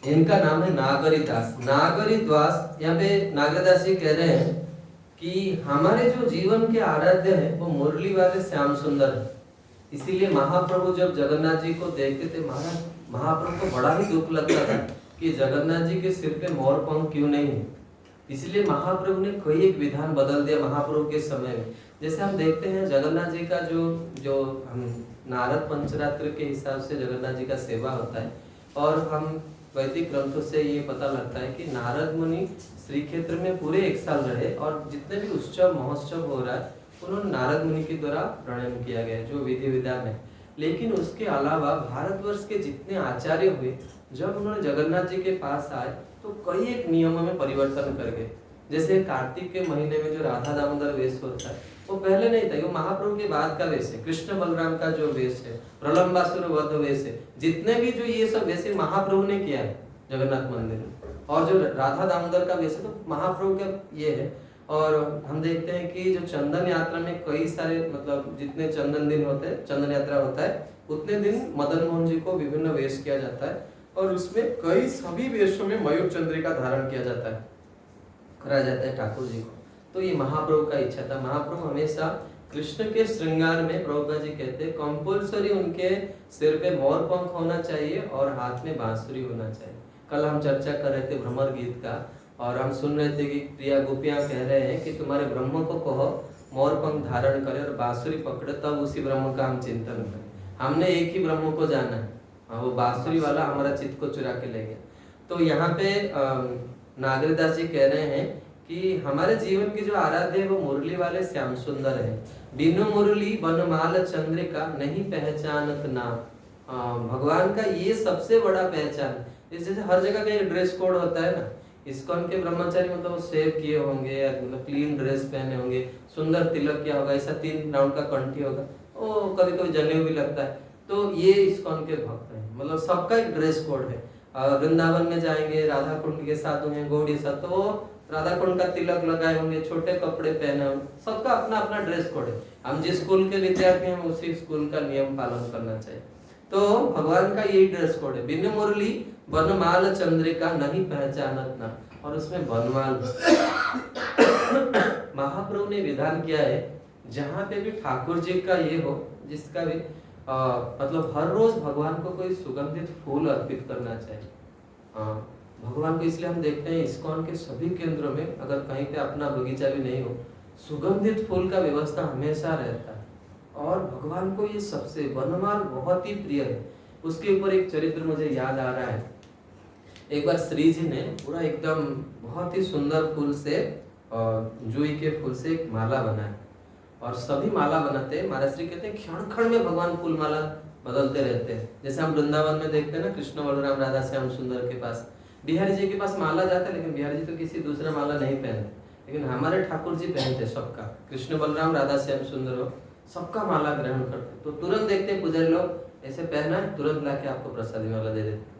इनका नाम है नागरिदास। नागरिदास, यहाँ पे नागरिदास जी कह रहे हैं कि हमारे जो जीवन के आराध्य है वो मुरली वाले श्याम सुंदर है। इसीलिए महाप्रभु जब जगन्नाथ जी को देखते थे, महाप्रभु को बड़ा ही दुख लगता था कि जगन्नाथ जी के सिर पे मोर पंख क्यों नहीं है। इसलिए महाप्रभु ने कोई एक विधान बदल दिया महाप्रभु के समय में। जैसे हम देखते हैं जगन्नाथ जी का जो हम नारद पंचरात्र के हिसाब से जगन्नाथ जी का सेवा होता है, और हम वैदिक ग्रंथों से ये पता लगता है कि नारद मुनि श्री क्षेत्र में पूरे 1 साल रहे, और जितने भी उत्सव महोत्सव हो रहा है उन्होंने नारद मुनि के द्वारा प्रणयन किया गया जो विधि विधान है। लेकिन उसके अलावा भारतवर्ष के जितने आचार्य हुए, जब उन्होंने जगन्नाथ जी के पास आए तो कई एक नियमों में परिवर्तन कर गए। जैसे कार्तिक के महीने में जो राधा दामोदर वेश होता है वो पहले नहीं था, वो महाप्रभु के बाद का वेश है। कृष्ण बलराम का जो वेश है, प्रलंबासुर वध वेश है, जितने भी जो ये सब वेश महाप्रभु ने किया है जगन्नाथ मंदिर में। और जो राधा दामोदर का वेश है तो महाप्रभु का ये है। और हम देखते हैं कि जो चंदन यात्रा में कई सारे मतलब जितने चंदन दिन होते हैं, चंदन यात्रा होता है, उतने दिन मदन मोहन जी को विभिन्न वेश किया जाता है, और उसमें कई सभी वेशों में मयूर चंद्रिका धारण किया जाता है, कराया जाता है ठाकुर जी को। तो ये महाप्रभु का इच्छा था। महाप्रभु हमेशा कृष्ण के श्रृंगार में प्रभुपाद जी कहते हैं कंपल्सरी उनके सिर पे मोर पंख होना चाहिए और हाथ में बांसुरी होना चाहिए। कल हम चर्चा कर रहे थे भ्रमर गीत का, और हम सुन रहे थे कि प्रिया गोपियां कह रहे हैं कि तुम्हारे ब्रह्म को कहो मोर पंख धारण करे और बांसुरी पकड़े, तब उसी ब्रह्म का हम चिंतन करें। हमने एक ही ब्रह्म को जाना है, वो बांसुरी वाला हमारा चित्त को चुरा के ले गया। तो यहाँ पे नागरदास जी कह रहे हैं कि हमारे जीवन की जो आराध्य है वो मुरली वाले श्याम सुंदर है। बिनु मुरली बनमाल चंद्रिका नहीं पहचानत नाम। भगवान का ये सबसे बड़ा पहचान। जैसे हर जगह का ड्रेस कोड होता है ना, इस्कॉन के ब्रह्मचारी मतलब वो सेव किए होंगे, मतलब क्लीन ड्रेस पहने होंगे, सुंदर तिलक किया होगा, ऐसा 3 राउंड का कंठी होगा, ओ कभी कभी जनेऊ भी लगता है। तो ये इस्कॉन के भक्त हैं, मतलब सबका एक ड्रेस कोड है। वृंदावन में जाएंगे, राधा कुंड के साधु हैं, गौड़ी साथ, तो राधा कुंड का तिलक लगाए होंगे, छोटे कपड़े पहने होंगे, सबका अपना अपना ड्रेस कोड है। हम जिस स्कूल के विद्यार्थी हैं उसी स्कूल का नियम पालन करना चाहिए। तो भगवान का यही ड्रेस कोड है, बिनु मुरली बनमाल चंद्रिका नहीं पहचानत ना। और उसमें बनमाल महाप्रभु ने विधान किया है, जहाँ पे भी ठाकुर जी का ये हो, जिसका भी मतलब हर रोज भगवान को कोई सुगंधित फूल अर्पित करना चाहिए। भगवान को इसलिए हम देखते हैं इस्कॉन के सभी केंद्रों में अगर कहीं पे अपना बगीचा भी नहीं हो, सुगंधित फूल का व्यवस्था हमेशा रहता है। और भगवान को ये सबसे बनमाल बहुत ही प्रिय है। उसके ऊपर एक चरित्र मुझे याद आ रहा है। एक बार श्री जी ने पूरा एकदम बहुत ही सुंदर फूल से, जूही के फूल से एक माला बनाया, और सभी माला बनाते हैं। महाराज श्री कहते हैं क्षण क्षण में भगवान फूल माला बदलते रहते हैं। जैसे हम वृंदावन में देखते हैं ना, कृष्ण बलराम राधा श्याम सुंदर के पास, बिहारी जी के पास माला जाता है, लेकिन बिहारी जी तो किसी दूसरा माला नहीं पहनते, लेकिन हमारे ठाकुर जी पहनते सबका, कृष्ण बलराम राधा श्याम सुंदर हो, सबका माला ग्रहण करते। तो तुरंत देखते हैं पुजारी लोग ऐसे पहना है, तुरंत लाके आपको प्रसादी माला दे देते।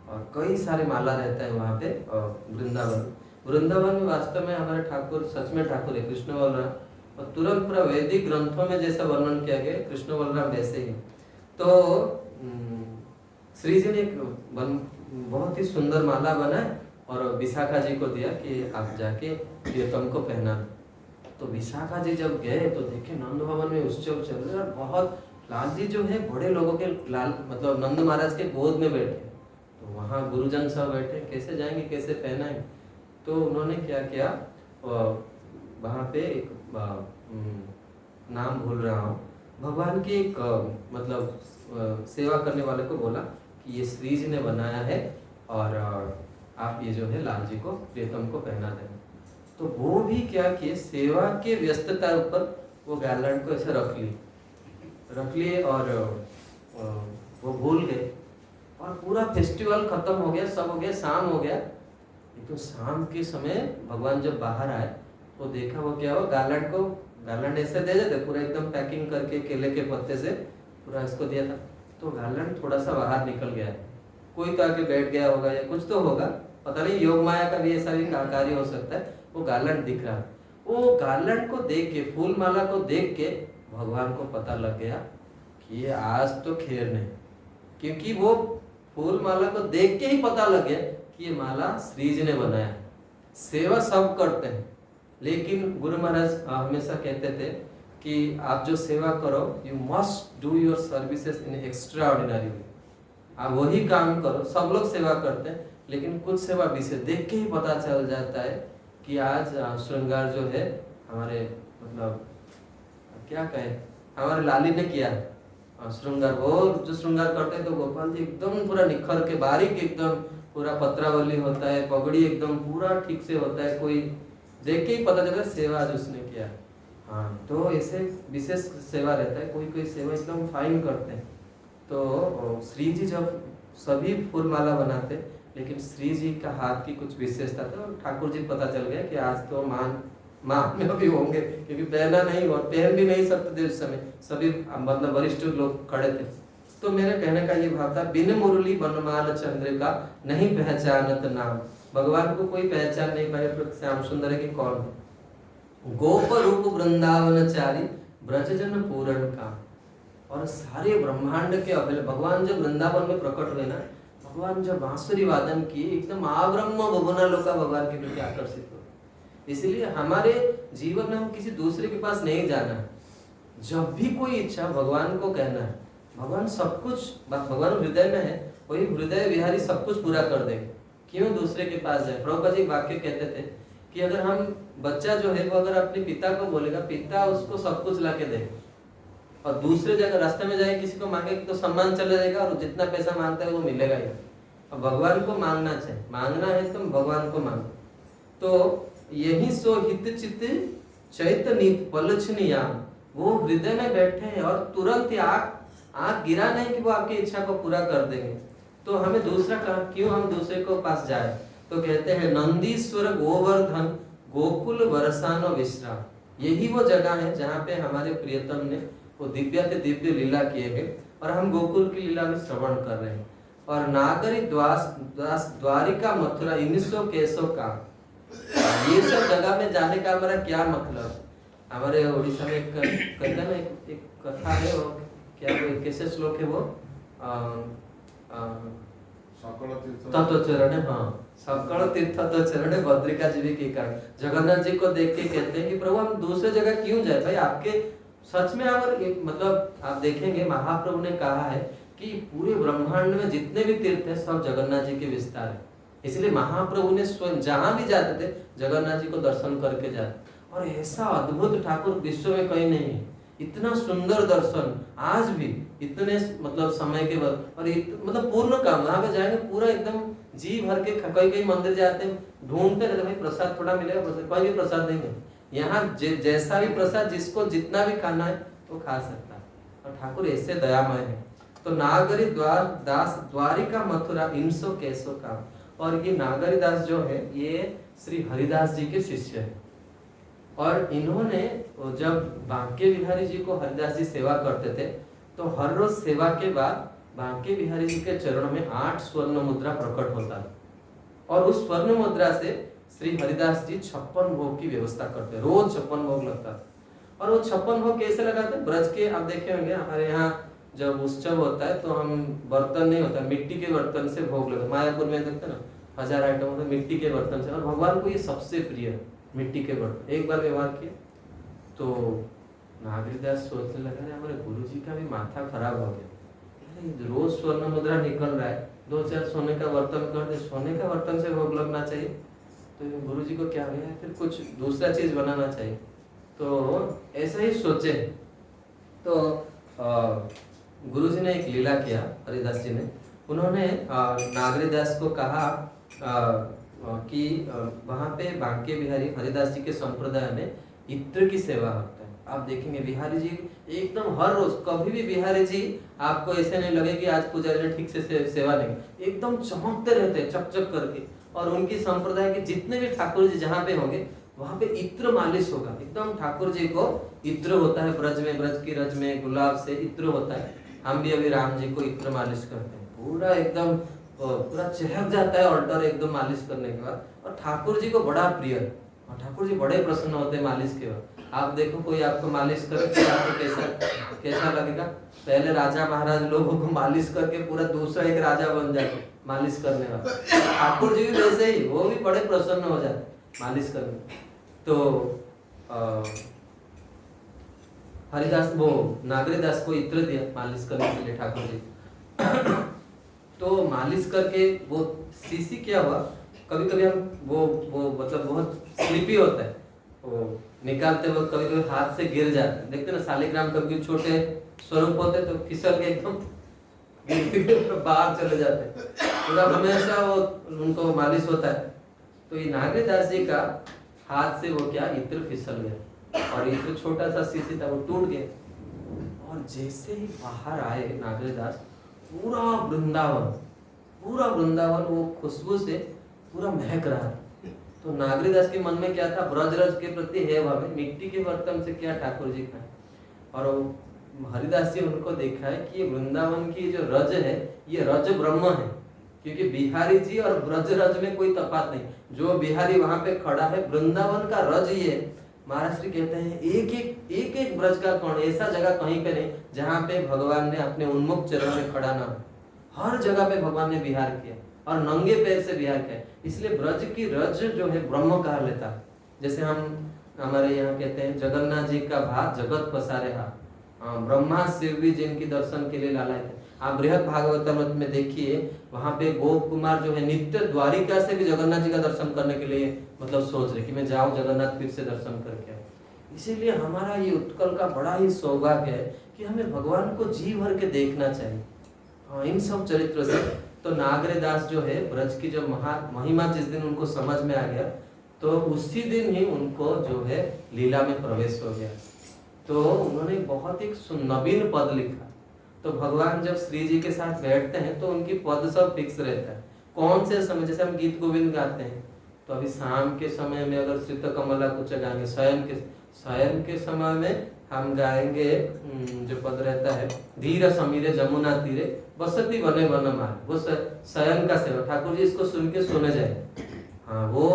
और कई सारे माला रहता है वहाँ पे वृंदावन में वास्तव में हमारे ठाकुर सच में ठाकुर है, कृष्ण बलराम, और तुरंत पूरा वैदिक ग्रंथों में जैसा वर्णन किया गया कृष्ण बलराम वैसे ही। तो श्री जी ने एक बहुत ही सुंदर माला बनाए और विशाखा जी को दिया कि आप जाके प्रियतम को पहना दो। तो विशाखा जी जब गए तो देखे नंद भवन में उत्सव चल रहा है, बहुत लाल जी जो है बड़े लोगों के लाल मतलब नंद महाराज के गोद में बैठे, तो वहाँ गुरुजन सब बैठे, कैसे जाएंगे कैसे पहनाएंगे। तो उन्होंने क्या किया, वहाँ पे एक नाम भूल रहा हूँ, भगवान की एक मतलब सेवा करने वाले को बोला कि ये श्री जी ने बनाया है और आप ये जो है लाल जी को प्रियतम को पहना देना। तो वो भी क्या किए, सेवा के व्यस्तता ऊपर वो गार्लैंड को ऐसे रख लिए और वो भूल गए, और पूरा फेस्टिवल खत्म हो गया, सब हो गया, शाम हो गया। तो शाम के समय भगवान जब बाहर आए तो देखा वो क्या हुआ, गार्लैंड ऐसे दे देते पूरा एकदम पैकिंग करके, केले के पत्ते से पूरा इसको दिया था। तो गार्लैंड थोड़ा सा बाहर निकल गया है, कोई तो आके बैठ गया होगा या कुछ तो होगा, पता नहीं, योग माया का भी ऐसा भी कार्य हो सकता है। वो गार्लैंड दिख रहा, वो गार्लैंड को देख के, फूल माला को देख के भगवान को पता लग गया कि ये आज तो खेर नहीं, क्योंकि वो फूल माला को देख के ही पता लग गया कि ये माला श्री जी ने बनाया। सेवा सब करते हैं, लेकिन गुरु महाराज हमेशा कहते थे कि आप जो सेवा करो, you must do your services in extra ordinary वे। आप वही काम करो, सब लोग सेवा करते हैं, लेकिन कुछ सेवा विशेष देख के ही पता चल जाता है कि आज श्रृंगार जो है हमारे मतलब क्या कहें, हमारे लाली ने किया है श्रृंगार। वो जो श्रृंगार करते हैं तो गोपाल जी एकदम पूरा निखर के बारीक, एकदम पूरा पत्रावली होता है, पगड़ी एकदम पूरा ठीक से होता है, कोई देख के ही पता चलता है सेवा आज उसने किया। हाँ, तो ऐसे विशेष सेवा रहता है, कोई कोई सेवा एकदम फाइन करते हैं। तो श्री जी जब सभी फूल माला बनाते, लेकिन श्री जी का हाथ की कुछ विशेषता था, और ठाकुर जी पता चल गया कि आज तो मान में भी होंगे, क्योंकि पहना नहीं और पहन भी नहीं सकते थे उस समय, सभी मतलब वरिष्ठ लोग खड़े थे। तो मेरे कहने का ये भाव था, बिन मुरली बनमाल चंद्रिका नहीं पहचानत नाम। भगवान को कोई पहचान नहीं पाए श्याम सुंदर की कौन है। गोप रूप वृंदावनचारी ब्रजजन पूरण का, और सारे ब्रह्मांड के अभिल भगवान जब वृंदावन में प्रकट हुए ना, भगवान जब बांसुरी वादन की एकदम आब्रह्म भगुना लोग भगवान के प्रति आकर्षित हो। इसलिए हमारे जीवन में हम किसी दूसरे के पास नहीं जाना, जब भी कोई इच्छा भगवान को कहना है, भगवान सब कुछ, भगवान हृदय में है, वही हृदय विहारी सब कुछ पूरा कर देंगे। क्यों दूसरे के पास जाए? प्रभुपाद जी वाक्य कहते थे कि अगर हम, बच्चा जो है वो अगर अपने पिता को बोलेगा, पिता उसको सब कुछ ला के देगा, और दूसरे जगह रास्ते में जाए किसी को मांगे तो सम्मान चला जाएगा और जितना पैसा मांगता है वो मिलेगा ही। और भगवान को मांगना चाहिए, मांगना है तुम भगवान को मांगो। तो यही सो हित चित चैतन्य पलछनिया, वो हृदय में बैठे हैं और तुरंत ही आग गिरा नहीं कि वो आपकी इच्छा को पूरा कर देंगे। तो हमें दूसरा क्यों हम दूसरे को पास जाए? तो कहते हैं नंदीश्वर गोवर्धन गोकुल वर्षानो विश्राम, यही वो जगह है जहाँ पे हमारे प्रियतम ने वो दिव्य लीला किए हैं और हम गोकुल की लीला में श्रवण कर रहे हैं। और नागरी द्वारिका मथुरा 1900 केसों का, ये सब जगह में जाने का हमारा क्या मतलब? हमारे उड़ीसा में एक कहते हैं ना, एक कथा है, वो क्या, वो कैसे श्लोक है वो, तत्व चरण, हाँ, सकल तीर्थ तो चरण बद्रिका जीवी के कारण। जगन्नाथ जी को देख के कहते हैं कि प्रभु हम दूसरे जगह क्यों जाए? भाई आपके सच में, अगर मतलब आप देखेंगे महाप्रभु ने कहा है कि पूरे ब्रह्मांड में जितने भी तीर्थ हैं सब जगन्नाथ जी के विस्तार है। इसलिए महाप्रभु ने स्वयं जहां भी जाते थे जगन्नाथ जी को दर्शन करके जाते, और ऐसा अद्भुत ठाकुर विश्व में कहीं नहीं है। इतना सुंदर दर्शन आज भी इतने मतलब समय के बाद, और मतलब पूर्ण काम, वहां पे जाएंगे पूरा एकदम जी भर के। कई मंदिर जाते हैं, ढूंढते रहते भाई प्रसाद थोड़ा मिलेगा, कोई भी प्रसाद नहीं है यहाँ। जैसा भी प्रसाद जिसको जितना भी खाना है वो खा सकता है, और ठाकुर ऐसे दयामय है। तो नागरी दास द्वारिका मथुरा 1900 केसों का, और ये नागरी दास जो है ये श्री हरिदास जी के शिष्य है। और इन्होंने जब बांके बिहारी जी को हरिदास जी सेवा करते थे, तो हर रोज सेवा के बाद बांके बिहारी जी के चरणों में 8 स्वर्ण मुद्रा प्रकट होता है, और उस स्वर्ण मुद्रा से श्री हरिदास जी 56 भोग की व्यवस्था करते, रोज 56 भोग लगता है। और वो 56 भोग कैसे लगाते? ब्रज के, आप देखे होंगे हमारे यहाँ जब उत्सव होता है तो हम बर्तन नहीं होता, मिट्टी के बर्तन से भोग लगाते। मायापुर में देखते ना 1000 आइटम होता है मिट्टी के बर्तन से, और भगवान को ये सबसे प्रिय है मिट्टी के बर्तन। एक बार व्यवहार किया तो नागरिकदास सोचने लगा हमारे गुरु जी का भी माथा खराब हो गया, रोज स्वर्ण मुद्रा निकल रहा है, 2-4 सोने का बर्तन कर दे, सोने का बर्तन से भोग लगना चाहिए। तो गुरु जी को क्या हो गया, फिर कुछ दूसरा चीज बनाना चाहिए। तो ऐसा ही सोचे, तो गुरु जी ने एक लीला किया, हरिदास जी ने, उन्होंने नागरिकदास को कहा कि वहाँ पे बांके बिहारी हरिदास जी के संप्रदाय में इत्र की सेवा होता है। आप देखेंगे बिहारी जी एकदम हर रोज, कभी भी बिहारी जी आपको ऐसे नहीं लगे कि आज पुजारी ने ठीक से सेवा नहीं, एकदम चमकते रहते हैं चकचक करके। और उनकी संप्रदाय के जितने भी ठाकुर जी जहाँ पे होंगे वहाँ पे इत्र मालिश होगा, एकदम ठाकुर जी को इत्र होता है, ब्रज में, ब्रज की रज में गुलाब से इत्र होता है। हम भी अभी राम जी को इत्र मालिश करते हैं, पूरा एकदम पूरा चहक जाता है ऑल्टर एकदम मालिश करने के बाद, और ठाकुर जी को बड़ा प्रिय, और ठाकुर जी बड़े प्रसन्न होते हैं मालिश के बाद। आप देखो कोई आपको मालिश करे तो आपको कैसा लगेगा? पहले राजा महाराज लोगों को मालिश करके पूरा दूसरा एक राजा बन जाते मालिश करने वाला। ठाकुर जी भी वैसे ही, वो भी बड़े प्रसन्न हो जाते मालिश करने। तो हरिदास वो नागरिकदास को इत्र दिया मालिश करने के लिए ठाकुर जी। तो मालिश करके वो सीसी क्या हुआ, कभी कभी हम वो मतलब बहुत स्लिपी होता है, वो निकालते वक्त कभी कभी हाथ से गिर जाते हैं। देखते ना शालिग्राम कभी छोटे स्वरूप होते तो फिसल के एकदम बाहर चले जाते हैं, पूरा हमेशा वो उनको मालिश होता है। तो ये नागरिकदास जी का हाथ से वो क्या इत्र फिसल गया, और इत्र छोटा सा सीसी था वो टूट गया, और जैसे ही बाहर आए नागरिकदास, पूरा वृंदावन वो खुशबू से पूरा महक रहा है। तो नागरिकदास के मन में क्या था, ब्रजरज के प्रति है भाव, मिट्टी के बर्तन से क्या ठाकुर जी खाए। और हरिदास जी उनको देखा है कि वृंदावन की जो रज है ये रज ब्रह्म है, क्योंकि बिहारी जी और ब्रज रज में कोई तफात नहीं। जो बिहारी वहां पे खड़ा है, वृंदावन का रज ये महाराज श्री कहते हैं एक ब्रज का कौन ऐसा जगह कहीं पे नहीं जहाँ पे भगवान ने अपने उन्मुख चरण में खड़ा ना हो। हर जगह पे भगवान ने विहार किया, और नंगे पैर से विहार किया। इसलिए ब्रज की रज जो है ब्रह्म कहा लेता है। जैसे हम हमारे यहाँ कहते हैं जगन्नाथ जी का भात जगत पसारे हाथ, ब्रह्मा शिव भी जिनकी दर्शन के लिए लालायित है। आप बृहद भागवतम में देखिए, वहां पे गोप कुमार जो है नित्य द्वारिका से भी जगन्नाथ जी का दर्शन करने के लिए मतलब सोच रहे कि मैं जाऊं जगन्नाथ फिर से दर्शन करके आऊं। इसीलिए हमारा ये उत्कल का बड़ा ही सौभाग्य है कि हमें भगवान को जी भर के देखना चाहिए। इन सब चरित्रों से तो नागरेदास जो है ब्रज की जो महिमा जिस दिन उनको समझ में आ गया, तो उसी दिन ही उनको जो है लीला में प्रवेश हो गया। तो उन्होंने बहुत एक नवीन पद लिखा। तो भगवान जब श्री जी के साथ बैठते हैं तो उनकी पद सब फिक्स रहता है। कौन से समय, जैसे हम गीत गोविंद गाते हैं तो अभी शाम के समय में अगर श्रित कमला कुछ गाएंगे, शयन के समय में हम गाएंगे जो पद रहता है, धीर समीरे जमुना तीरे बसती बने वन मार, वो शयन का सेवा। ठाकुर जी इसको सुन के सोने जाए। हाँ, वो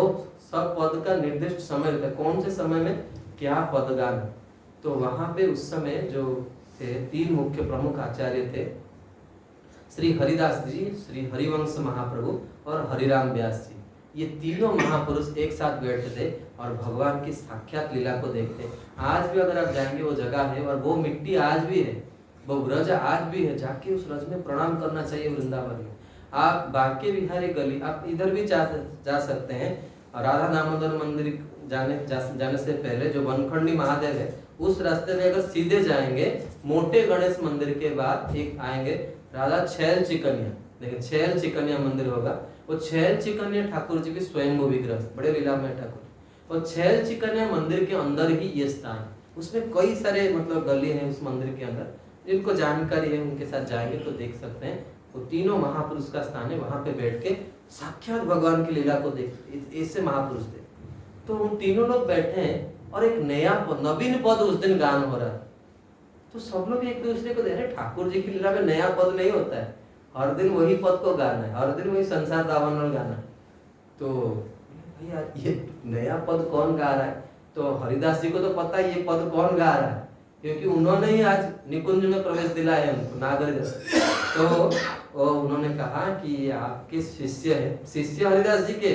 सब पद का निर्दिष्ट समय रहता है, कौन से समय में क्या पद गाना। तो वहां पे उस समय जो थे 3 मुख्य प्रमुख आचार्य थे, श्री हरिदास जी, श्री हरिवंश महाप्रभु और हरिराम व्यास जी। ये तीनों महापुरुष एक साथ बैठते थे और भगवान की साक्षात लीला को देखते। आज भी अगर आप जाएंगे वो जगह है और वो मिट्टी आज भी है, वो ब्रज आज भी है, जाके उस रज में प्रणाम करना चाहिए। वृंदावन में आप बांके बिहारी गली, आप इधर भी जा सकते हैं। राधा दामोदर मंदिर जाने से पहले जो वनखंडी महादेव है, उस रास्ते में अगर सीधे जाएंगे, मोटे गणेश मंदिर के बाद एक आएंगे राधा छैल चिकनिया, देखिए छैल चिकनिया मंदिर होगा। वो छैल चिकनिया ठाकुर जी की स्वयंभू विग्रह, बड़े लीलामय ठाकुर। और छैल चिकनिया मंदिर के अंदर ही ये स्थान है। उसमें कई सारे मतलब गली हैं उस मंदिर के अंदर, जिनको जानकारी है उनके साथ जाएंगे तो देख सकते हैं। वो तीनों महापुरुष का स्थान है, वहां पे बैठ के साक्षात भगवान की लीला को देख, ऐसे महापुरुष थे। तो उन तीनों लोग बैठे हैं और एक नया नवीन पद उस दिन गान हो रहा है। तो सब लोग एक दूसरे को दे रहे, ठाकुर जी की लीला में नया पद नहीं होता है, हर दिन वही पद को गाना है, हर दिन वही संसार दावन गाना है। तो भैया ये नया पद कौन गा रहा है? तो हरिदास जी को तो पता है ये पद कौन गा रहा है, क्योंकि उन्होंने ही आज निकुंज में प्रवेश दिलाया है उनको, नागरिदास। तो उन्होंने कहा कि ये आपके शिष्य है, शिष्य हरिदास जी के,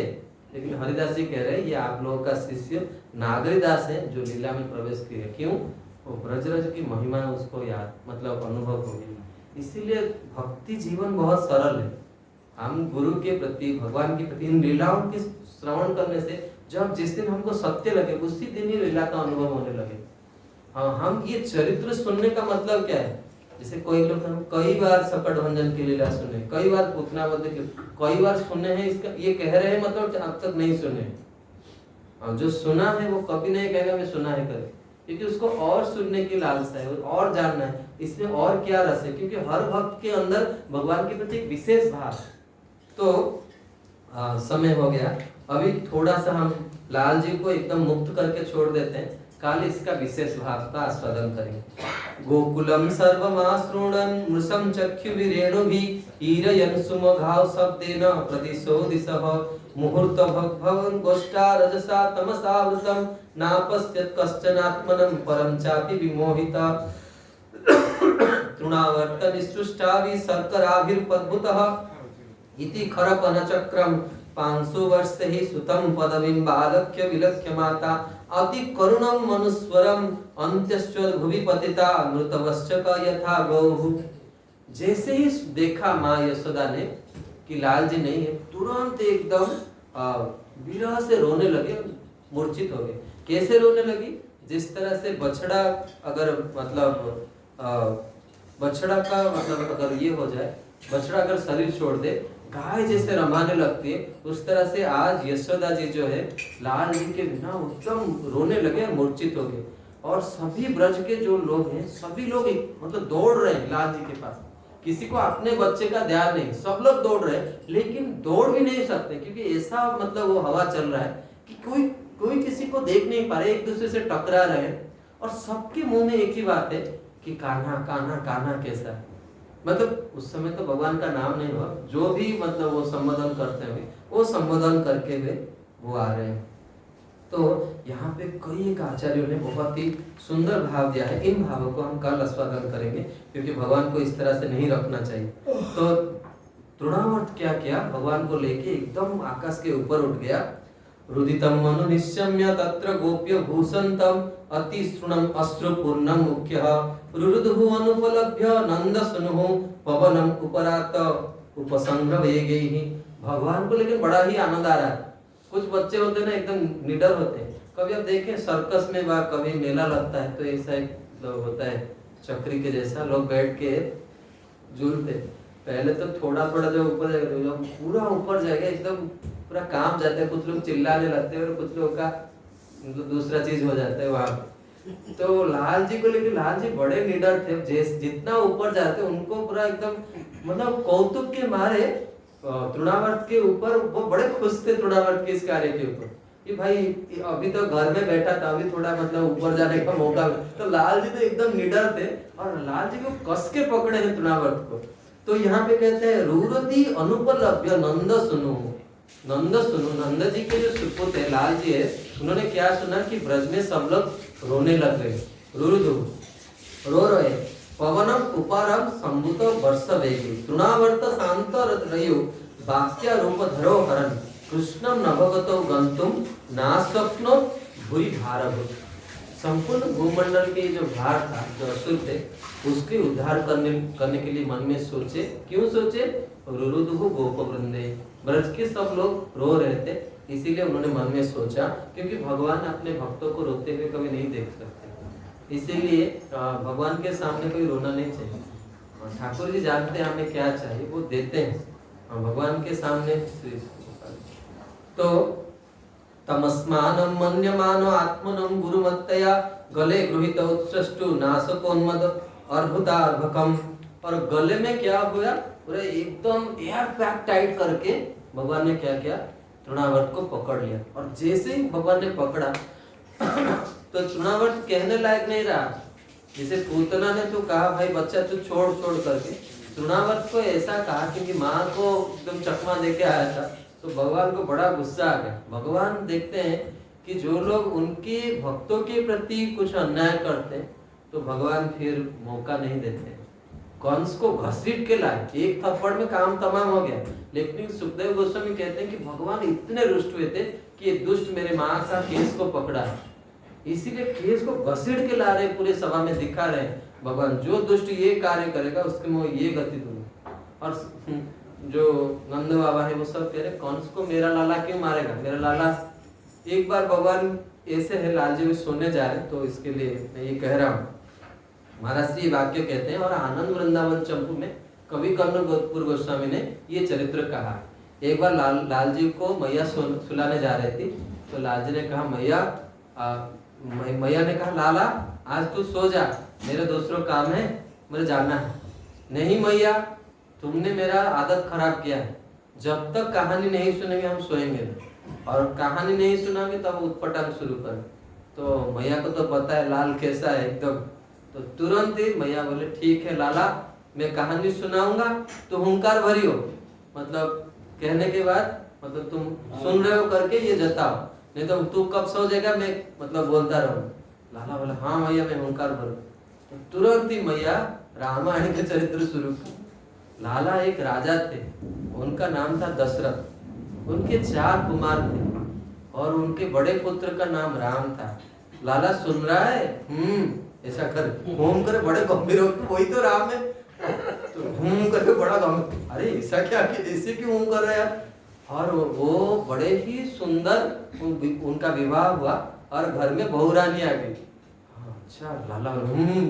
लेकिन हरिदास जी कह रहे हैं ये आप लोगों का शिष्य नागरिदास है जो लीला में प्रवेश किया। क्यों? वो ब्रजरज की महिमा उसको याद मतलब अनुभव हो गई। इसीलिए भक्ति जीवन बहुत सरल है। हम गुरु के प्रति, भगवान के प्रति, इन लीलाओं के श्रवण करने से जब जिस दिन हमको सत्य लगे उसी दिन ही लीला का अनुभव होने लगे। हाँ, हम ये चरित्र सुनने का मतलब क्या है? जैसे कोई लोग हम कई बार सकट भंजन की लीला सुने, कई बार पूतनावध की, कई बार सुने हैं, इसका ये कह रहे हैं मतलब अब तक नहीं सुने। और जो सुना है वो कभी नहीं कहेगा मैं सुना है करे, क्योंकि उसको और सुनने की लालसा है और जानना है इसमें और क्या रस है, क्योंकि हर भक्त के अंदर भगवान के प्रति एक विशेष भाव। तो समय हो गया, अभी थोड़ा सा हम लाल जी को एकदम मुक्त करके छोड़ देते हैं, कल इसका विशेष भाव का आस्वादन करेंगे। गोकुलम सर्वमाश्रुणन मृषम चक्षु विरेणुभि ईरयन सुमघाव शब्देन प्रतिशोदिसः मुहूर्त भगभवन गोष्ठा रजसा तमसावृतम नापश्यत् कश्चनात्मनं परं चापि विमोहिता तृणावर्त निसृष्टाभि शर्कराभिर्पद्भुतः इति खरपनचक्रम 500 वर्ष ही सुतम पदवीं बालक्य विलक्ष्य माता अति करुणम मनुस्वरम अंत्यश्च भुवि पतिता मृतवश्च का यथा गौः। जैसे ही देखा माँ यशोदा ने कि लाल जी नहीं है, तुरंत एकदम विरह से रोने लगे, मूर्छित हो गए। कैसे रोने लगी? जिस तरह से बछड़ा अगर मतलब बछड़ा का मतलब अगर ये हो जाए, बछड़ा अगर शरीर छोड़ दे गाय जैसे रमाने लगती है, उस तरह से आज यशोदा जी जो है लाल जी के बिना एकदम रोने लगे, मूर्छित हो गए। और सभी ब्रज के जो लोग हैं सभी लोग मतलब दौड़ रहे हैं लाल जी के पास। किसी को अपने बच्चे का ध्यान नहीं, सब लोग दौड़ रहे हैं, लेकिन दौड़ भी नहीं सकते क्योंकि ऐसा मतलब वो हवा चल रहा है कि कोई किसी को देख नहीं पा रहे, एक दूसरे से टकरा रहे हैं। और सबके मुंह में एक ही बात है कि कान्हा कान्हा कान्हा कैसा है। मतलब उस समय तो भगवान का नाम नहीं हुआ, जो भी मतलब वो संबोधन करते हुए वो संबोधन करके हुए वो आ रहे हैं। तो यहाँ पे कई एक आचार्यों ने बहुत ही सुंदर भाव दिया है। इन भावों को हम कल आस्वादन करेंगे, क्योंकि भगवान को इस तरह से नहीं रखना चाहिए। तो तृणावर्त क्या किया, भगवान को लेके एकदम आकाश के ऊपर उठ गया रुदितं मनु निश्चम्य तत्र गोप्य भूषन्तं अतिसृणं अश्रुपूर्णं मुख्यः रुरुदुः अनुपलभ्य नंदसुनुः पवनम उपरात उपसंग्रह वेगैहि। भगवान को लेकिन बड़ा ही आनंद आ रहा है। कुछ बच्चे होते हैं ना एकदम निडर होते हैं। कभी आप देखें सर्कस में वा कभी मेला लगता है तो ऐसा एक होता है चक्री के जैसा, लोग बैठ के झूलते, पहले तो थोड़ा थोड़ा जो ऊपर जाएगा तो जब पूरा ऊपर जाएगा एकदम पूरा काम जाता है, कुछ लोग चिल्लाने लगते हैं और कुछ लोग का दूसरा चीज हो जाता है वहां। तो लाल जी को लेकर लाल जी बड़े निडर थे, जितना ऊपर जाते उनको पूरा एकदम मतलब कौतुक के मारे तृणावर्त के ऊपर वो बड़े खुश थे, तृणावर्त के इस कार्य के ऊपर कि भाई अभी तो घर में बैठा था, अभी थोड़ा मतलब ऊपर जाने का मौका। तो लाल जी तो एकदम निडर थे और लाल जी को कस के पकड़े हैं तृणावर्त को। तो यहाँ पे कहते हैं रुरति अनुपलभ्य नंद सुनु। नंद सुनु, नंद जी के जो सुपुत्र है लाल जी है, उन्होंने क्या सुना कि ब्रज में सब लोग रोने लग गए, रुरुदु रो रहे। पवनम उपारम संभूत वर्ष वेगी तृणावर्त शांत रयो वाक्य रूप धरो हरन कृष्णम नभगतो गंतुम नास्वप्नो भूरि भारभूत। संपूर्ण भूमंडल के जो भार था, जो असुर थे, उसके उद्धार करने के लिए मन में सोचे। क्यों सोचे? रुरुदुहु गोप वृंदे, ब्रज के सब लोग रो रहे थे, इसीलिए उन्होंने मन में सोचा, क्योंकि भगवान अपने भक्तों को रोते हुए कभी नहीं देख सकते, इसीलिए भगवान के सामने कोई रोना नहीं चाहिए। ठाकुर जी जानते हैं हमें क्या चाहिए, वो देते हैं भगवान के सामने। तो तमस्मानं मन्यमानो आत्मनं गुरुमत्तया गले गृहीत उत्सृष्टु नासकोन्मद अर्भुतार्भकम। और गले में क्या हुआ, पूरे एकदम एयर पैक टाइट करके भगवान ने क्या किया, तृणावर्त को पकड़ लिया। और जैसे ही भगवान ने पकड़ा तो तृणावर्त कहने लायक नहीं रहा। जैसे पूतना ने तो कहा भाई बच्चा तू छोड़ छोड़ करके, तृणावर्त को ऐसा कहा क्योंकि माँ को एकदम चकमा देके आया था, तो भगवान को बड़ा गुस्सा आ गया। भगवान देखते हैं कि जो लोग उनके भक्तों के प्रति कुछ अन्याय करते हैं तो भगवान फिर मौका नहीं देते, कंस को घसीट के लाए, एक थप्पड़ में काम तमाम हो गया। लेकिन सुखदेव गोस्वामी कहते हैं कि भगवान इतने रुष्ट हुए थे कि ये दुष्ट मेरे माँ का केस को पकड़ा, इसीलिए केस को घसीट के ला रहे, पूरे सभा में दिखा रहे हैं भगवान जो दुष्ट ये कार्य करेगा उसके मैं ये गति दूंगा। और जो नंद बाबा है वो सब कह रहे कंस को मेरा लाला क्यों मारेगा, मेरा लाला। एक बार भगवान ऐसे है, लाल जी भी सोने जा रहे तो इसके लिए मैं ये कह रहा हूँ। महाराज श्री वाक्य कहते हैं और आनंद वृंदावन चंपू में कवि कर्णपुर गोस्वामी ने ये चरित्र कहा। एक बार लाल जी को मैया सुलाने जा रही थी, तो लाल जी ने कहा मैया ने कहा लाला आज तू सो जा, मेरे दूसरों काम है, मुझे जाना है। नहीं मैया, तुमने मेरा आदत खराब किया है, जब तक कहानी नहीं सुनेंगे हम सोएंगे, और कहानी नहीं सुनाओगे तब उत्पटांग शुरू कर। तो मैया को तो पता है लाल कैसा है एकदम, तो तुरंत ही मैया बोले ठीक है लाला, मैं कहानी सुनाऊंगा तो हुंकार भरी हो, मतलब कहने के बाद मतलब तुम सुन रहे हो करके ये जताओ, नहीं तो तू कब सो जाएगा मैं मतलब बोलता रहूं। लाला बोला हाँ मैया मैं हुंकार भरूं। तो तुरंत ही मैया रामायण के चरित्र शुरू की। लाला एक राजा थे, उनका नाम था दशरथ, उनके 4 कुमार थे और उनके बड़े पुत्र का नाम राम था। लाला सुन रहा है ऐसा कर होम करे बड़े गंभीर हो, वही तो राम है, तो होम करके बड़ा गंभीर, अरे ऐसा क्या ऐसे क्यों कर रहे यार। और वो बड़े ही सुंदर उनका विवाह हुआ और घर में बहू रानी आ गई। अच्छा लाला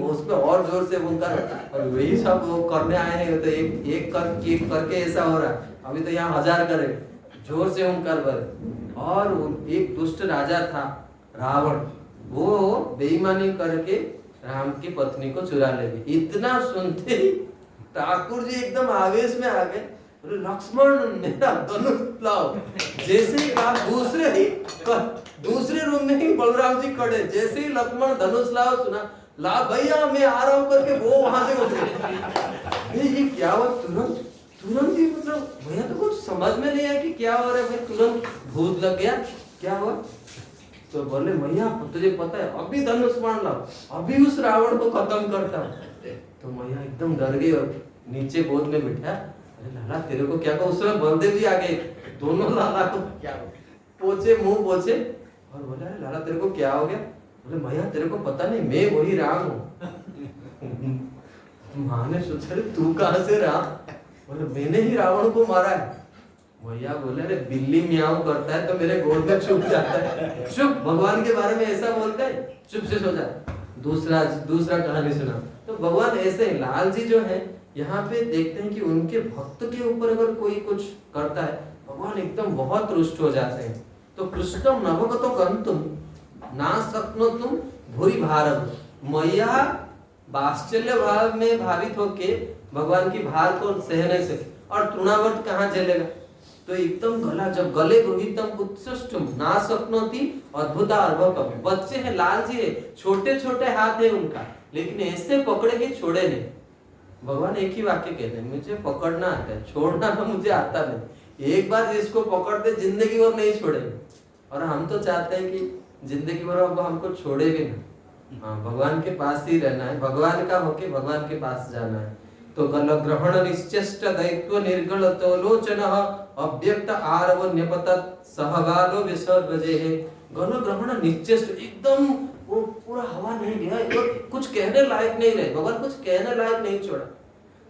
उसमें और जोर से उनका, और वही सब वो करने आए हैं, तो एक करके ऐसा हो रहा, अभी तो यहाँ 1000 करे, जोर से उनका भरे। और एक दुष्ट राजा था रावण, वो बेईमानी करके राम की पत्नी को चुरा ले गई। इतना सुनते ही ठाकुर जी एकदम आवेश में आ गए, लक्ष्मण मेरा धनुष लाओ। जैसे ही कहा दूसरे रूम में ही बलराम जी खड़े, जैसे ही लक्ष्मण धनुष लाओ सुना, ला भैया मैं आ रहा हूं करके वो वहां से उतरे। ये क्या हुआ, तुरंत ही मतलब भैया तो कुछ समझ में नहीं आया कि क्या हो रहा है, भाई तुरंत भूत लग गया, क्या हुआ। तो बोले मैया तुझे पता है अभी धनुष बाण लाओ, अभी उस रावण को खत्म करता हूं। तो मैया एकदम डर गई और नीचे गोद में बिठा, अरे लाला तेरे को क्या कहा। उस समय बलदेव जी आ गए, दोनों लाला को क्या पोछे, मुंह पोछे, और बोला अरे लाला तेरे को क्या हो गया? बोले भैया तेरे को पता नहीं मैं वही राम हूँ। माँ ने सोचा तू कहाँ से राम? बोले मैंने ही रावण को मारा है। भैया बोले अरे बिल्ली म्याऊं करता है तो मेरे गोद में छुप जाता है, चुप, भगवान के बारे में ऐसा बोलता है, चुप से सो जा। दूसरा कहानी सुना। तो भगवान ऐसे लाल जी जो है यहाँ पे देखते हैं कि उनके भक्त के ऊपर अगर कोई कुछ करता है भगवान एकदम बहुत रुष्ट हो जाते हैं। तो पृष्ठम नवगतो गंतुम ना शक्नोतुम भूरि भारम, मैया वात्सल्य भाव में भावित होके भगवान की भार को सह नहीं सके, और तृणावर्त कहाँ चलेगा? तो एकदम गला, जब गले गृहीतम उत्सुष्टम ना शक्नोति अद्भुता अर्भकम। बच्चे हैं, लाल जी है, छोटे छोटे हाथ है उनका, लेकिन ऐसे पकड़े कि छोड़े नहीं। भगवान एक ही वाक्य कहते हैं, मुझे पकड़ना आता है, छोड़ना तो मुझे आता नहीं। एक बार जिसको पकड़ दे जिंदगी भर नहीं छोड़ेंगे। और हम तो चाहते हैं कि जिंदगी भर अब हमको छोड़ेगे ना। हाँ, भगवान के पास ही रहना है, भगवान का होके भगवान के पास जाना है। तो गल ग्रहण निश्चेष्ट दैत्व निर्गलतो लोचनः अव्यक्त आरव न्यपतत् सहगालो विसर्गजे है। गल ग्रहण निश्चेष्ट, एकदम वो पूरा हवा नहीं गया, कुछ कहने लायक नहीं रहे। भगवान कुछ कहने लायक नहीं छोड़ा।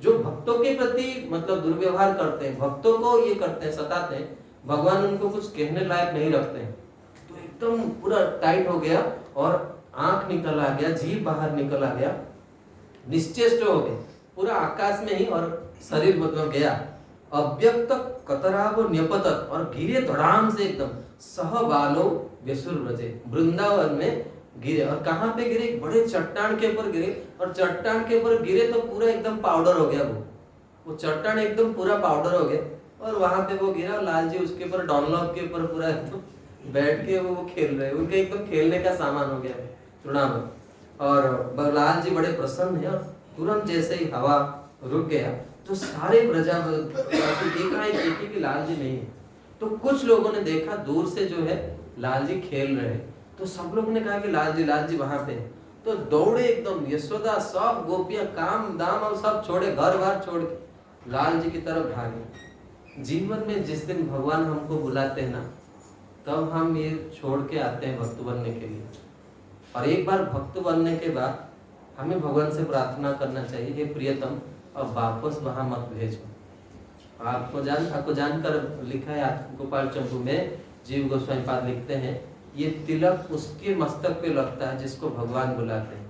जो भक्तों के प्रति मतलब दुर्व्यवहार करते हैं, भक्तों को ये करते हैं, सताते हैं, भगवान उनको कुछ कहने लायक नहीं रखते हैं। तो एकदम पूरा टाइट हो गया और आंख निकल आ गया, जीभ बाहर निकल आ गया, निश्चेष्ट हो गए पूरा आकाश में ही, और शरीर मतलब गया। अव्यक्त कतराव न्यपतत, और गिरे धड़ाम से एकदम। सह बालो व्यसुर ब्रजे, वृंदावन में गिरे। और कहाँ पे गिरे? बड़े चट्टान के ऊपर गिरे, और चट्टान के ऊपर गिरे तो पूरा एकदम पाउडर हो गया। वो चट्टान एकदम पूरा पाउडर हो गया, और वहां पे वो गिरा। लाल जी उसके ऊपर डॉनलॉप के ऊपर पूरा एकदम बैठ के वो खेल रहे, उनके एकदम खेलने का सामान हो गया तृणावर्त। और लाल जी बड़े प्रसन्न है, और तुरंत जैसे ही हवा रुक गया तो सारे प्रजापति एकाएक देखे कि लाल जी नहीं है। तो कुछ लोगों ने देखा दूर से जो है लाल जी खेल रहे हैं, तो सब लोग ने कहा कि लाल जी वहां पे है। तो दौड़े एकदम, यशोदा सब गोपियां काम दाम और सब छोड़े, घर बार छोड़ के लाल जी की तरफ भागे। जीवन में जिस दिन भगवान हमको बुलाते हैं ना, तब हम ये छोड़ के आते हैं भक्त बनने के लिए। और एक बार भक्त बनने के बाद हमें भगवान से प्रार्थना करना चाहिए, हे प्रियतम अब वापस वहां मत भेजो। आपको जानकर लिखा है गोपाल चंपू में, जीव गोस्वामी पाद लिखते हैं, ये तिलक उसके मस्तक पे लगता है जिसको भगवान बुलाते हैं।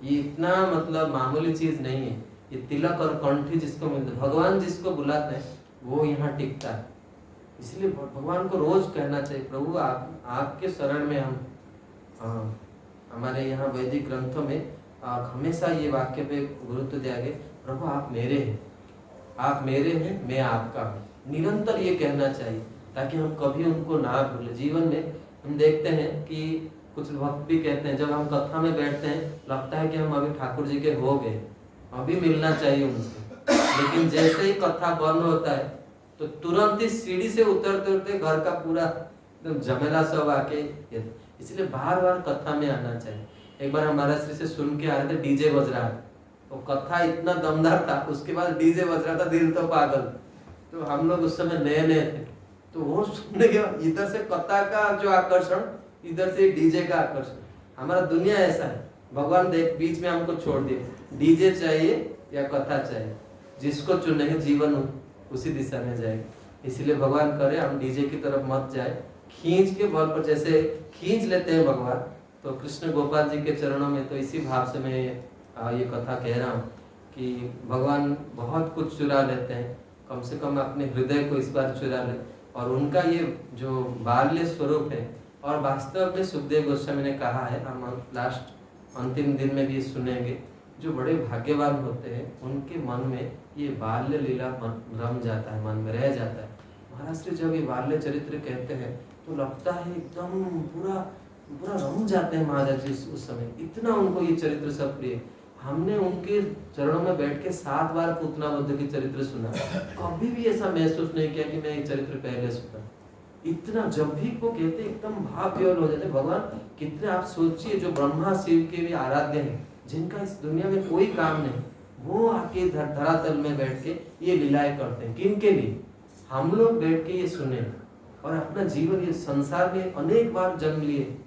ये इतना मतलब मामूली चीज नहीं है। ये तिलक और कंठी जिसको मिलता है, भगवान जिसको बुलाते हैं वो यहाँ टिकता है। इसलिए भगवान को रोज कहना चाहिए, प्रभु आपके शरण में हम। हमारे यहाँ वैदिक ग्रंथों में हमेशा ये वाक्य पे गुरुत्व दिया गया, प्रभु आप मेरे हैं, आप मेरे हैं, मैं आपका हूँ। निरंतर ये कहना चाहिए ताकि हम कभी उनको ना भूले। जीवन में हम देखते हैं कि कुछ भक्त भी कहते हैं, जब हम कथा में बैठते हैं लगता है कि हम अभी ठाकुर जी के हो गए, अभी मिलना चाहिए उनसे। लेकिन जैसे ही कथा बंद होता है तो तुरंत ही सीढ़ी से उतरते उतरते घर का पूरा एकदम झमेला सब आके। इसलिए बार बार कथा में आना चाहिए। एक बार हम महाराज से सुन के आ रहे थे, डीजे बज रहा है, तो कथा इतना दमदार था, उसके बाद डीजे बज रहा था, दिल तो पागल। तो हम लोग उस समय नए नए थे, तो वो सुनने के बाद इधर से कथा का जो आकर्षण, इधर से डीजे का आकर्षण। हमारा दुनिया ऐसा है, भगवान देख बीच में हमको छोड़ दिए, डीजे चाहिए या कथा चाहिए, जिसको चुनेंगे जीवन उसी दिशा में जाएगा। इसलिए भगवान करे हम डीजे की तरफ मत जाए। खींच के बल पर जैसे खींच लेते हैं भगवान, तो कृष्ण गोपाल जी के चरणों में, तो इसी भाव से मैं ये कथा कह रहा हूँ कि भगवान बहुत कुछ चुरा लेते हैं, कम से कम अपने हृदय को इस बार चुरा ले। और उनका ये जो बाल्य स्वरूप है, और वास्तव में सुखदेव गोस्वामी ने कहा है, हम लास्ट अंतिम दिन में भी सुनेंगे, जो बड़े भाग्यवान होते हैं उनके मन में ये बाल्य लीला रम जाता है, मन में रह जाता है। महाराज श्री जब ये बाल्य चरित्र कहते हैं तो लगता है एकदम पूरा रम जाते हैं महाराज जी उस समय, इतना उनको ये चरित्र सब प्रिय। हमने उनके चरणों में बैठ के 7 बार पूतना बुद्ध की चरित्र सुना, कभी भी ऐसा महसूस नहीं किया कि मैं ये चरित्र पहले सुना। इतना जब भी वो कहते एकदम भाव विह्वल हो जाते। भगवान कितने, आप सोचिए, जो ब्रह्मा शिव के भी आराध्य हैं, जिनका इस दुनिया में कोई काम नहीं, वो आके धरातल में बैठ के ये लीलाएं करते हैं। किन के लिए? हम लोग बैठ के ये सुने और अपना जीवन ये संसार में अनेक बार जन्म लिए,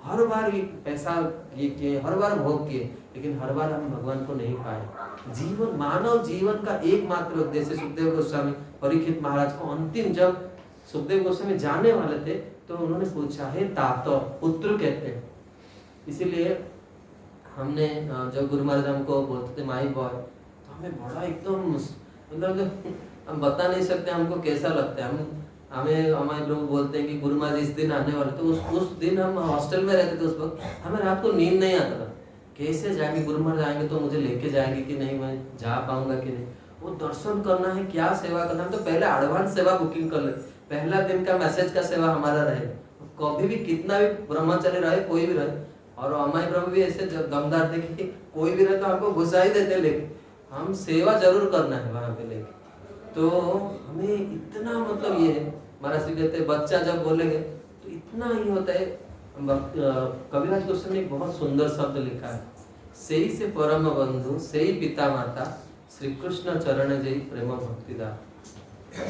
हर बार ये ऐसा ये किए, हर बार भोग किए, लेकिन हर बार हम भगवान को नहीं पाए। जीवन, मानव जीवन का एकमात्र उद्देश्य, सुखदेव गोस्वामी परीक्षित महाराज को अंतिम जब सुखदेव गोस्वामी जाने वाले थे तो उन्होंने पूछा, हे तात, पुत्र कहते हैं। इसीलिए हमने जब गुरु महाराज हमको बोलते थे माई बॉय, तो हमें बड़ा एकदम मतलब हम बता नहीं सकते हमको कैसा लगता है। हमें हमारे लोग बोलते हैं कि गुरु महाराज इस दिन आने वाले, तो उस दिन हम हॉस्टल में रहते थे। उस वक्त हमें रात को नींद नहीं आता था, कैसे जाएंगे, गुरु महाराज आएंगे तो मुझे लेके जाएंगे कि नहीं, मैं जा पाऊंगा कि नहीं, वो दर्शन करना है, क्या सेवा करना है। तो पहले एडवांस सेवा बुकिंग कर ले, पहला दिन का मैसेज का सेवा हमारा रहे, कभी भी कितना भी ब्रह्मचारी रहे, कोई भी रहे। और हमारे प्रभु भी ऐसे दमदार थे कि कोई भी रहे तो हमको घुसा ही देते, लेकिन हम सेवा जरूर करना है वहां पे लेके। तो हमें इतना मतलब ये है, महाराज जी कहते हैं बच्चा जब बोलेंगे तो इतना ही होता है। कविराज गोस्वामी ने बहुत सुंदर शब्द लिखा है, सेई से परम बंधु सेई पिता माता श्री कृष्ण चरण जय प्रेम भक्तिदा।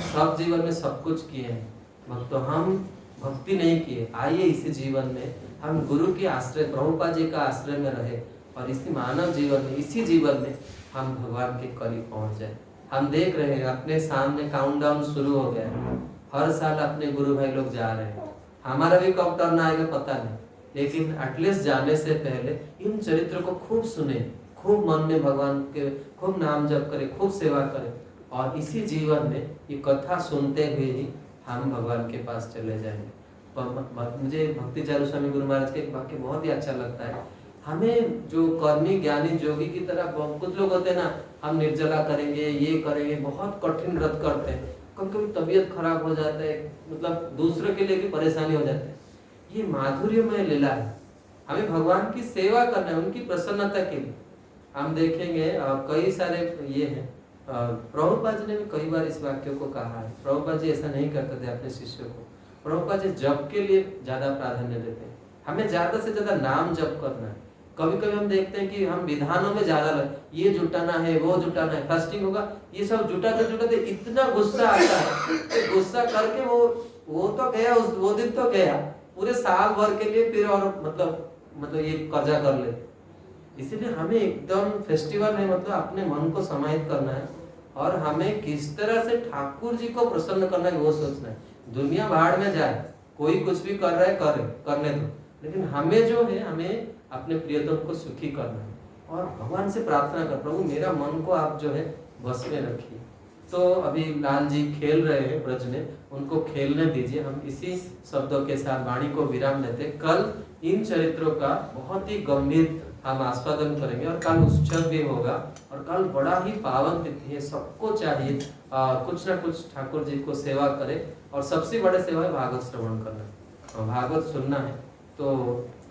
सब जीवन में सब कुछ किए हैं भक्त, हम भक्ति नहीं किए। आइए इसी जीवन में हम गुरु के आश्रय, प्रभुपाद जी का आश्रय में रहे, और इसी मानव जीवन में, इसी जीवन में हम भगवान के करीब पहुंच जाए। हम देख रहे हैं अपने सामने काउंटडाउन शुरू हो गया है, हर साल अपने गुरु भाई लोग जा रहे हैं। हमारा भी कब टर्न आएगा पता नहीं, लेकिन एटलीस्ट जाने से पहले इन चरित्र को खूब सुने, खूब मन में भगवान के खूब नाम जप करें, खूब सेवा करें, और इसी जीवन में ये कथा सुनते हुए ही हम भगवान के पास चले जाएंगे। मुझे भक्ति चारू स्वामी गुरु महाराज के एक वाक्य बहुत ही अच्छा लगता है। हमें जो कर्मी ज्ञानी जोगी की तरह कुछ लोग होते हैं ना, हम निर्जला करेंगे, ये करेंगे, बहुत कठिन व्रत करते हैं, कभी कभी तबीयत खराब हो जाता है, मतलब दूसरों के लिए भी परेशानी हो जाती है। ये माधुर्यमय लीला है, हमें भगवान की सेवा करना है, उनकी प्रसन्नता के लिए। हम देखेंगे कई सारे ये हैं, प्रभुपाद जी ने भी कई बार इस वाक्य को कहा है। प्रभुपाद जी ऐसा नहीं करते थे अपने शिष्यों को, प्रभुपाद जी जप के लिए ज्यादा प्राधान्य देते हैं, हमें ज्यादा से ज्यादा नाम जप करना है। कभी कभी हम देखते हैं कि हम विधानों में ज्यादा लगे, ये जुटाना है, वो जुटाना है, फास्टिंग होगा, ये सब जुटाते जुटाते इतना गुस्सा आता है, गुस्सा करके वो तो गया, वो दिन तो गया, पूरे साल भर के लिए फिर और मतलब ये कर्जा कर ले। इसीलिए हमें एकदम फेस्टिवल है, मतलब अपने मन को समाहित करना है, और हमें किस तरह से ठाकुर जी को प्रसन्न करना है वो सोचना है। दुनिया भाड़ में जाए, कोई कुछ भी कर रहा है करने दो, लेकिन हमें जो है, हमें अपने प्रियतम को सुखी करना है, और भगवान से प्रार्थना कर, प्रभु मेरा मन को आप जो है बस में रखिए। तो अभी लाल जी खेल रहे हैं ब्रज में, उनको खेलने दीजिए। हम इसी शब्दों के साथ वाणी को विराम देते। कल इन चरित्रों का बहुत ही गंभीर हम आस्वादन करेंगे, और कल उत्सव भी होगा, और कल बड़ा ही पावन तिथि है। सबको चाहिए कुछ ना कुछ ठाकुर जी को सेवा करे, और सबसे बड़े सेवा है भागवत श्रवण करना, भागवत सुनना है। तो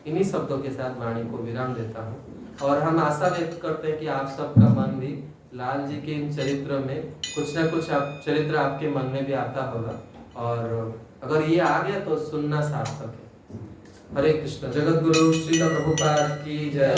इन्हीं शब्दों के साथ वाणी को विराम देता हूँ, और हम आशा व्यक्त करते हैं कि आप सबका मन भी लाल जी के इन चरित्रों में कुछ ना कुछ चरित्र आपके मन में भी आता होगा, और अगर ये आ गया तो सुनना सार्थक है। हरे कृष्ण। जगत गुरु श्रील प्रभुपाद की जय।